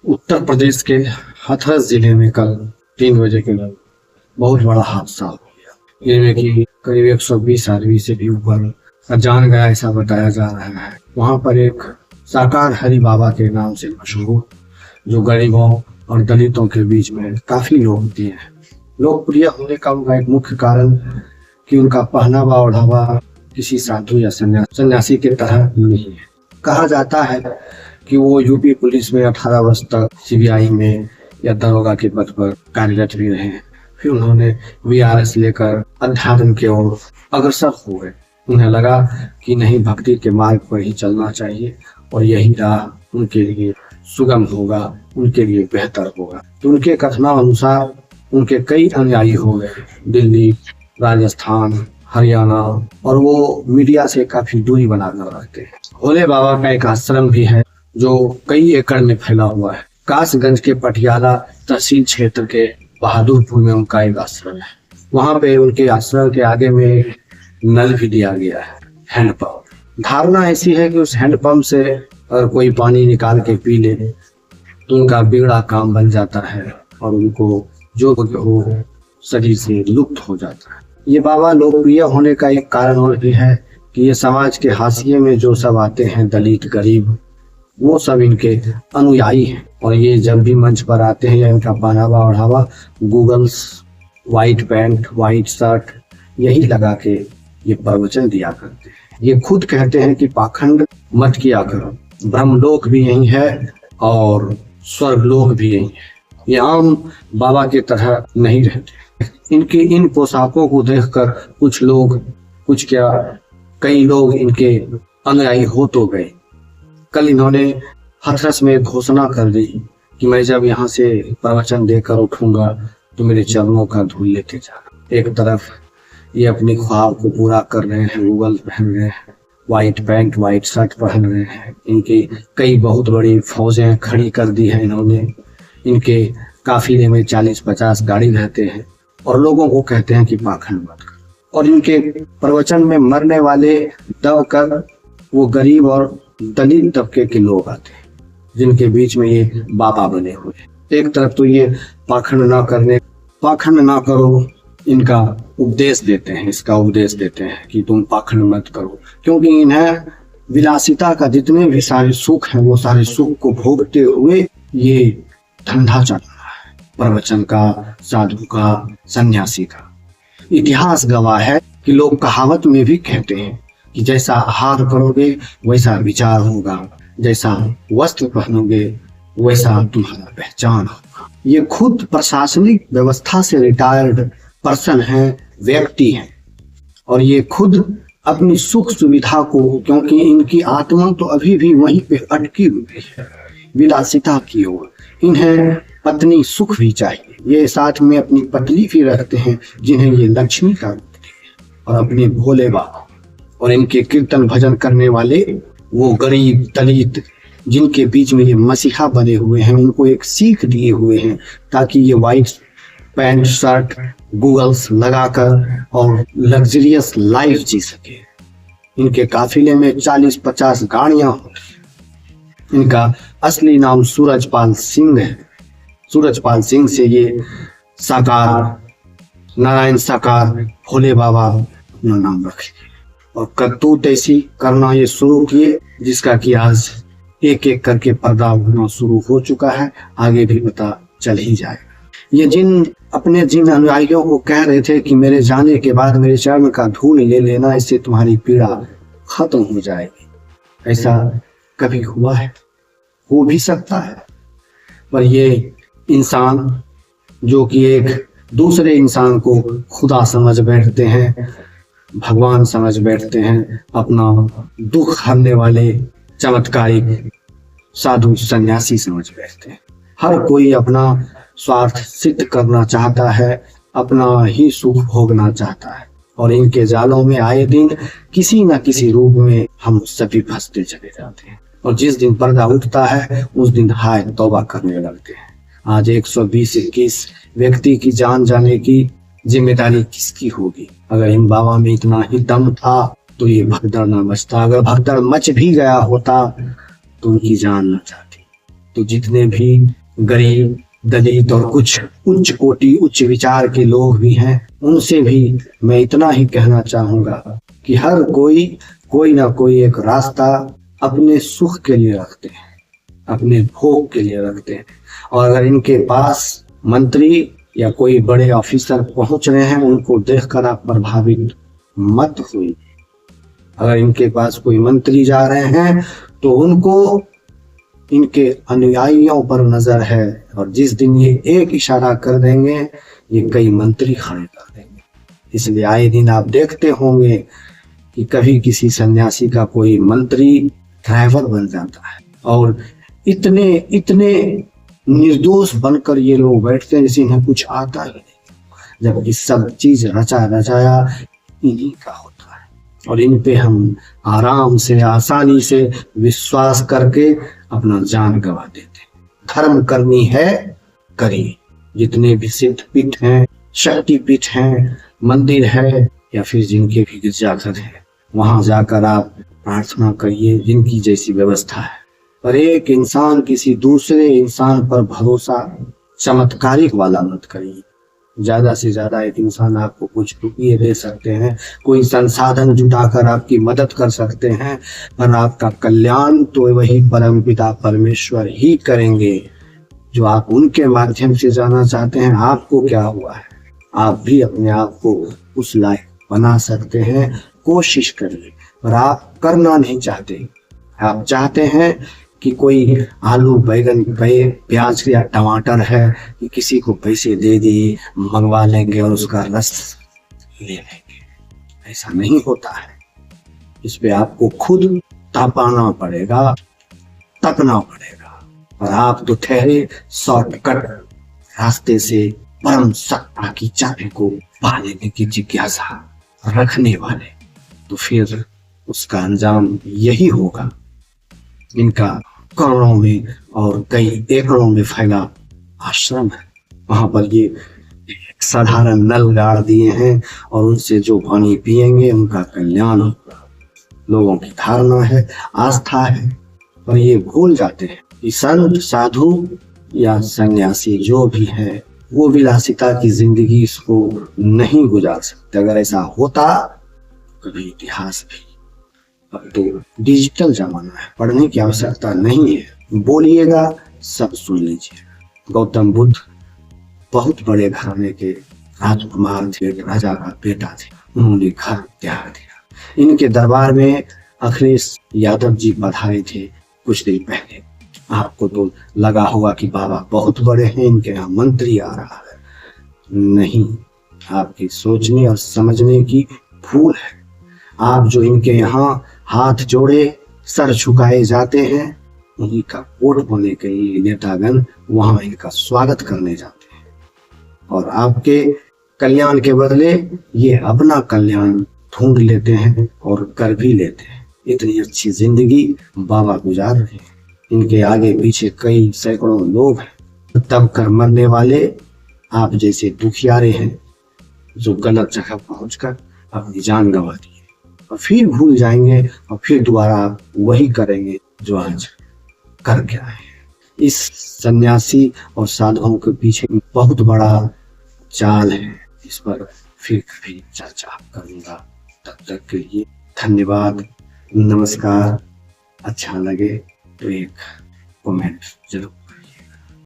उत्तर प्रदेश के हाथरस जिले में कल 3 बजे के लगभग बहुत बड़ा हादसा हो गया, जिनमें कि करीब 120 आदमी से भी ऊपर का जान गया, ऐसा बताया जा रहा है। वहां पर एक साकार हरि बाबा के नाम से मशहूर, जो गरीबों और दलितों के बीच में काफी लोकप्रिय है। लोकप्रिय होने का उनका एक मुख्य कारण कि उनका पहनावा ओढ़ावा किसी साधु या सन्यासी के तरह नहीं है। कहा जाता है कि वो यूपी पुलिस में 18 वर्ष तक सीबीआई में या दरोगा के पद पर कार्यरत भी रहे। फिर उन्होंने वीआरएस लेकर अध्यात्म की ओर अग्रसर हो गए। उन्हें लगा कि नहीं, भक्ति के मार्ग पर ही चलना चाहिए और यही राह उनके लिए सुगम होगा, उनके लिए बेहतर होगा। तो उनके कथनानुसार उनके कई अनुयायी हो गए, दिल्ली, राजस्थान, हरियाणा, और वो मीडिया से काफी दूरी बनाकर रहते हैं। भोले बाबा का एक आश्रम भी है जो कई एकड़ में फैला हुआ है। कासगंज के पटियाला तहसील क्षेत्र के बहादुरपुर में उनका एक आश्रम है। वहां पे उनके आश्रम के आगे में एक नल भी दिया गया है, हैंडपंप। धारणा ऐसी है कि उस हैंडपंप से अगर कोई पानी निकाल के पी ले तो उनका बिगड़ा काम बन जाता है और उनको जो हो शरीर से लुप्त हो जाता है। ये बाबा लोकप्रिय होने का एक कारण और भी है कि ये समाज के हाशिए में जो सब आते हैं, दलित, गरीब, वो सब इनके अनुयायी हैं। और ये जब भी मंच पर आते हैं या इनका पहनावा ओढ़ावा goggles, white pant, white shirt यही लगा के ये प्रवचन दिया करते हैं। ये खुद कहते हैं कि पाखंड मत किया करो, ब्रह्मलोक भी यही है और स्वर्गलोक भी यही है। ये आम बाबा की तरह नहीं रहते। इनके इन पोशाकों को देखकर कई लोग इनके अनुयायी हो तो गए। कल इन्होंने हाथरस में घोषणा कर दी कि मैं जब यहाँ से प्रवचन देकर उठूंगा तो मेरे चरणों का धूल लेते जाना। एक तरफ ये अपनी ख्वाब को पूरा कर रहे हैं, गूगल पहन रहे हैं, वाइट पैंट, वाइट शर्ट पहन रहे हैं। इनकी कई बहुत बड़ी फौजें खड़ी कर दी है इन्होंने। इनके काफिले में 40-50 गाड़ी रहते हैं और लोगों को कहते हैं कि पाखंड मत करो। और इनके प्रवचन में मरने वाले दबकर वो गरीब और दलित तबके के लोग आते हैं, जिनके बीच में ये बाबा बने हुए हैं। एक तरफ तो ये पाखंड ना करो इनका उपदेश देते हैं, इसका उपदेश देते हैं कि तुम पाखंड मत करो, क्योंकि इन्हें विलासिता का जितने भी सारे सुख हैं वो सारे सुख को भोगते हुए ये धंधा चल रहा है, प्रवचन का, साधु का, सन्यासी का। इतिहास गवाह है कि लोग कहावत में भी कहते हैं कि जैसा आहार करोगे वैसा विचार होगा, जैसा वस्त्र पहनोगे वैसा तुम्हारा पहचान होगा। ये खुद प्रशासनिक व्यवस्था से रिटायर्ड पर्सन हैं, व्यक्ति हैं, और ये खुद अपनी सुख सुविधा को, क्योंकि इनकी आत्मा तो अभी भी वहीं पे अटकी हुई है विलासिता की ओर। इन्हें पत्नी सुख भी चाहिए, ये साथ में अपनी पत्नी भी रखते हैं जिन्हें ये लक्ष्मी का रूप है, और अपने भोले बाबा और इनके कीर्तन भजन करने वाले वो गरीब दलित जिनके बीच में ये मसीहा बने हुए हैं, उनको एक सीख दिए हुए हैं ताकि ये वाइट पैंट शर्ट गूगल्स लगाकर और लग्जरियस लाइफ जी सके। इनके काफिले में 40-50 गाड़ियां होती। इनका असली नाम सूरजपाल सिंह है। सूरजपाल सिंह से ये साकार, नारायण साकार भोले बाबा अपना नाम रखे और करतूत ऐसी करना ये शुरू किए जिसका कि आज एक एक करके पर्दा उठना शुरू हो चुका है, आगे भी पता चल ही जाएगा। ये जिन अनुयायियों को कह रहे थे कि मेरे जाने के बाद मेरे चरण का धूल ले लेना, इससे तुम्हारी पीड़ा खत्म हो जाएगी, ऐसा कभी हुआ है? हो भी सकता है, पर ये इंसान जो कि एक दूसरे इंसान को खुदा समझ बैठते हैं, भगवान समझ बैठते हैं, अपना दुख हरने वाले चमत्कारिक साधु सन्यासी समझ बैठते हैं। हर कोई अपना स्वार्थ सिद्ध करना चाहता है, अपना ही सुख भोगना चाहता है, और इनके जालों में आए दिन किसी न किसी रूप में हम सभी फंसते चले जाते हैं। और जिस दिन पर्दा उठता है उस दिन हाय तौबा करने लगते हैं। आज 120-21 व्यक्ति की जान जाने की जिम्मेदारी किसकी होगी? अगर इन बाबा में इतना ही दम था तो ये भगदड़ न मचता। अगर भगदड़ मच भी गया होता तो उनकी जान न जाती। तो जितने भी गरीब, दलित और कुछ उच्च कोटि, उच्च विचार के लोग भी हैं, उनसे भी मैं इतना ही कहना चाहूंगा कि हर कोई ना कोई एक रास्ता अपने सुख के लिए रखते हैं, अपने भोग के लिए रखते हैं। और अगर इनके पास मंत्री या कोई बड़े ऑफिसर पहुंच रहे हैं, उनको देखकर आप प्रभावित मत हुई। अगर इनके पास कोई मंत्री जा रहे हैं तो उनको इनके अनुयायियों पर नजर है, और जिस दिन ये एक इशारा कर देंगे ये कई मंत्री खड़े कर देंगे। इसलिए आए दिन आप देखते होंगे कि कभी किसी सन्यासी का कोई मंत्री ड्राइवर बन जाता है, और इतने इतने निर्दोष बनकर ये लोग बैठते हैं जैसे इन्हें कुछ आता ही नहीं, जबकि सब चीज रचा रचाया इन्हीं का होता है। और इन पे हम आराम से, आसानी से विश्वास करके अपना जान गंवा देते हैं। धर्म करनी है करिए। जितने भी सिद्ध पीठ हैं, शक्ति पीठ हैं, मंदिर है, या फिर जिनके भी गिरजाघर है, वहां जाकर आप प्रार्थना करिए जिनकी जैसी व्यवस्था है। पर एक इंसान किसी दूसरे इंसान पर भरोसा चमत्कारिक वाला मत करिए। ज्यादा से ज्यादा एक इंसान आपको कुछ रुपये दे सकते हैं, कोई संसाधन जुटाकर आपकी मदद कर सकते हैं, पर आपका कल्याण तो वही परमपिता परमेश्वर ही करेंगे जो आप उनके माध्यम से जाना चाहते हैं। आपको क्या हुआ है, आप भी अपने आप को उस लायक बना सकते हैं। कोशिश करिए, पर आप करना नहीं चाहते। आप चाहते हैं कि कोई आलू, बैगन, प्याज या टमाटर है कि किसी को पैसे दे दिए, मंगवा लेंगे और उसका रस ले लेंगे। ऐसा नहीं होता है। इस पे आपको खुद तपाना पड़ेगा, तपना पड़ेगा। और आप तो ठहरे शॉर्टकट रास्ते से परम सत्ता की चाबी को पा लेने की जिज्ञासा रखने वाले, तो फिर उसका अंजाम यही होगा। इनका करोड़ों में और कई एकड़ों में फैला आश्रम है, वहां पर ये एक साधारण नल गाड़ दिए हैं और उनसे जो पानी पिएंगे उनका कल्याण होगा। लोगों की धारणा है, आस्था है, पर ये भूल जाते हैं कि संत, साधु या सन्यासी जो भी है वो विलासिता की जिंदगी इसको नहीं गुजार सकते। अगर ऐसा होता कभी इतिहास भी। अब तो डिजिटल जमाना है, पढ़ने की आवश्यकता नहीं है, बोलिएगा सब सुन लीजिएगा। गौतम बुद्ध बहुत बड़े घराने के राजकुमार थे, राजा का बेटा थे, उन्होंने घर त्याग दिया। इनके दरबार में अखिलेश यादव जी पधारे थे कुछ दिन पहले। आपको तो लगा होगा कि बाबा बहुत बड़े हैं, इनके यहाँ मंत्री आ रहा है। नहीं, आपकी सोचने और समझने की भूल है। आप जो इनके यहाँ हाथ जोड़े, सर झुकाए जाते हैं, उन्हीं का वोट होने के लिए नेतागण वहां इनका स्वागत करने जाते हैं, और आपके कल्याण के बदले ये अपना कल्याण ढूंढ लेते हैं और कर भी लेते हैं। इतनी अच्छी जिंदगी बाबा गुजार रहे हैं। इनके आगे पीछे कई सैकड़ों लोग हैं, तब कर मरने वाले आप जैसे दुखियारे हैं जो गलत जगह पहुंचकर अपनी जान गंवा दी और फिर भूल जाएंगे, और फिर दोबारा आप वही करेंगे जो आज करके आए हैं। इस सन्यासी और साधुओं के पीछे बहुत बड़ा चाल है, इस पर फिर कभी चर्चा करूंगा। तब तक के लिए धन्यवाद, नमस्कार। अच्छा लगे तो एक कमेंट जरूर